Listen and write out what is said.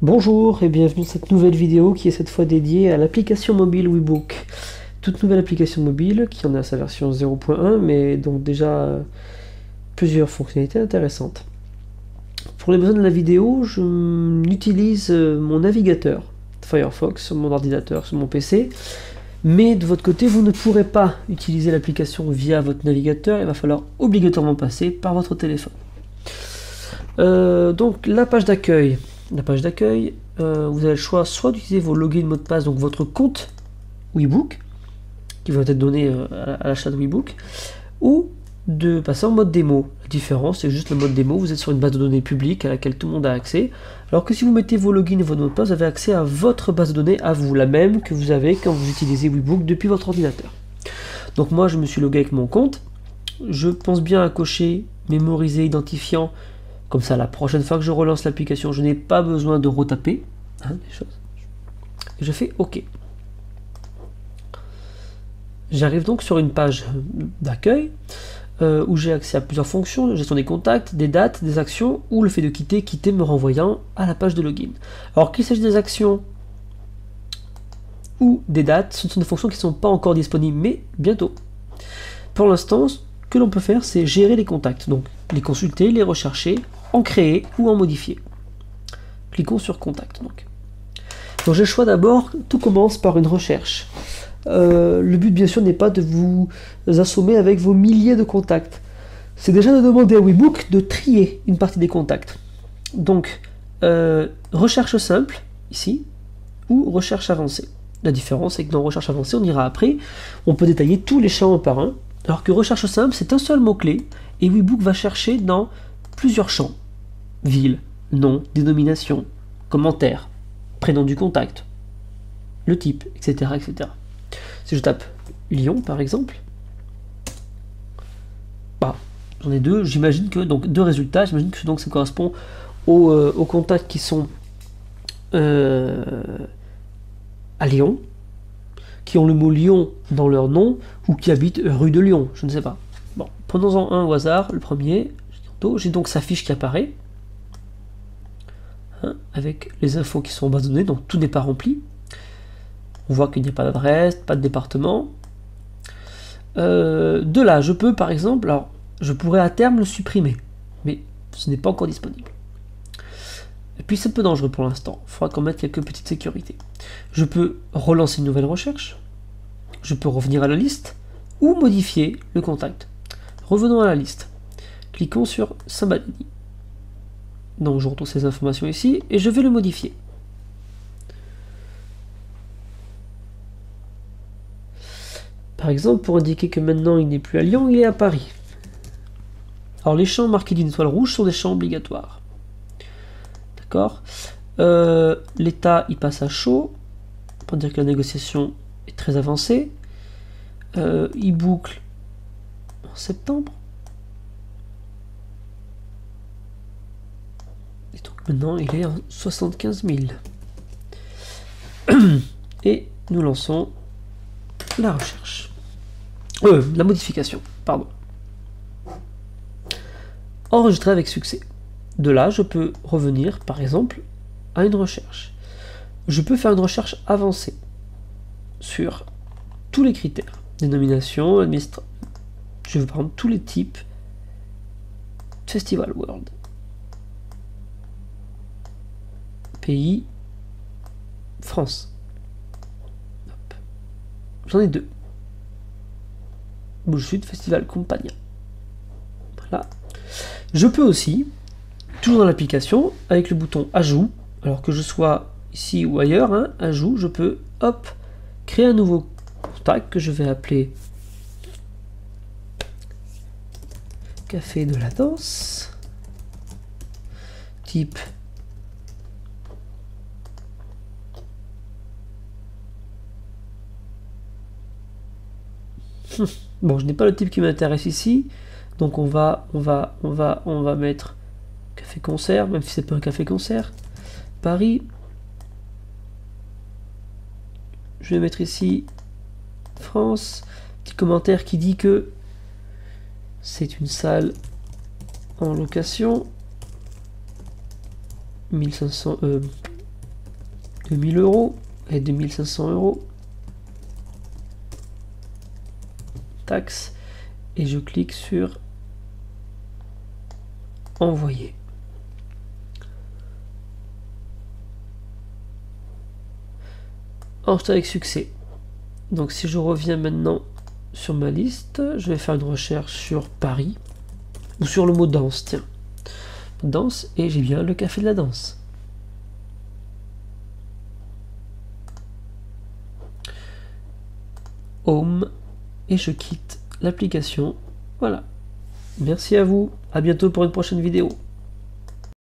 Bonjour et bienvenue dans cette nouvelle vidéo qui est cette fois dédiée à l'application mobile Webook. Toute nouvelle application mobile qui en a sa version 0.1 mais donc déjà plusieurs fonctionnalités intéressantes. Pour les besoins de la vidéo, je utilise mon navigateur Firefox sur mon ordinateur, sur mon PC. Mais de votre côté, vous ne pourrez pas utiliser l'application via votre navigateur, il va falloir obligatoirement passer par votre téléphone. Donc la page d'accueil. Vous avez le choix soit d'utiliser vos logins, mots de passe, donc votre compte Webook, qui va être donné à l'achat de Webook, ou de passer en mode démo. La différence, c'est juste le mode démo, vous êtes sur une base de données publique à laquelle tout le monde a accès, alors que si vous mettez vos logins et vos mots de passe, vous avez accès à votre base de données à vous, la même que vous avez quand vous utilisez Webook depuis votre ordinateur. Donc moi, je me suis logué avec mon compte, je pense bien à cocher, mémoriser, identifiant. Comme ça, la prochaine fois que je relance l'application, je n'ai pas besoin de retaper les choses. Et je fais OK. J'arrive donc sur une page d'accueil où j'ai accès à plusieurs fonctions, la gestion des contacts, des dates, des actions, ou le fait de quitter me renvoyant à la page de login. Alors qu'il s'agit des actions ou des dates, ce sont des fonctions qui ne sont pas encore disponibles, mais bientôt. Pour l'instant, ce que l'on peut faire, c'est gérer les contacts. Donc, les consulter, les rechercher, en créer ou en modifier. Cliquons sur contact. Donc j'ai le choix d'abord, tout commence par une recherche. Le but bien sûr n'est pas de vous assommer avec vos milliers de contacts. C'est déjà de demander à Webook de trier une partie des contacts. Donc recherche simple, ici, ou recherche avancée. La différence c'est que dans recherche avancée, on ira après, on peut détailler tous les champs un par un, alors que recherche simple, c'est un seul mot-clé, et Webook va chercher dans plusieurs champs. Ville, nom, dénomination, commentaire, prénom du contact, le type, etc. etc. Si je tape Lyon par exemple, j'en ai deux, j'imagine que, donc deux résultats, j'imagine que donc ça correspond aux contacts qui sont à Lyon, qui ont le mot Lyon dans leur nom, ou qui habitent rue de Lyon, je ne sais pas. Bon, prenons-en un au hasard, le premier, j'ai donc sa fiche qui apparaît, avec les infos qui sont en base de données, donc tout n'est pas rempli. On voit qu'il n'y a pas d'adresse, pas de département. De là, je peux par exemple, alors je pourrais à terme le supprimer, mais ce n'est pas encore disponible. Et puis c'est un peu dangereux pour l'instant, il faudra qu'on mette quelques petites sécurités. Je peux relancer une nouvelle recherche, je peux revenir à la liste, ou modifier le contact. Revenons à la liste. Cliquons sur Saint-Balini. Donc je retrouve ces informations ici et je vais le modifier. Par exemple, pour indiquer que maintenant il n'est plus à Lyon, il est à Paris. Alors les champs marqués d'une étoile rouge sont des champs obligatoires. D'accord. L'état il passe à chaud, pour dire que la négociation est très avancée. Il boucle en septembre. Maintenant, il est en 75 000. Et nous lançons la recherche. La modification, pardon. Enregistrer avec succès. De là, je peux revenir, par exemple, à une recherche. Je peux faire une recherche avancée sur tous les critères. Dénomination, je veux prendre tous les types. Festival World. Pays, France. J'en ai deux. Bouge Sud, Festival Compagna. Voilà. Je peux aussi, toujours dans l'application, avec le bouton Ajout, alors que je sois ici ou ailleurs, Ajout, je peux, créer un nouveau contact que je vais appeler Café de la Danse. Type bon, je n'ai pas le type qui m'intéresse ici, donc on va mettre café-concert, même si c'est pas un café-concert. Paris. Je vais mettre ici France. Petit commentaire qui dit que c'est une salle en location. 1500, 2000 € et 2500 €. Taxe. Et je clique sur envoyer. Enregistré avec succès. Donc si je reviens maintenant sur ma liste, je vais faire une recherche sur Paris ou sur le mot danse, tiens. Danse, et j'ai bien le café de la danse. Home, et je quitte l'application. Voilà. Merci à vous. À bientôt pour une prochaine vidéo.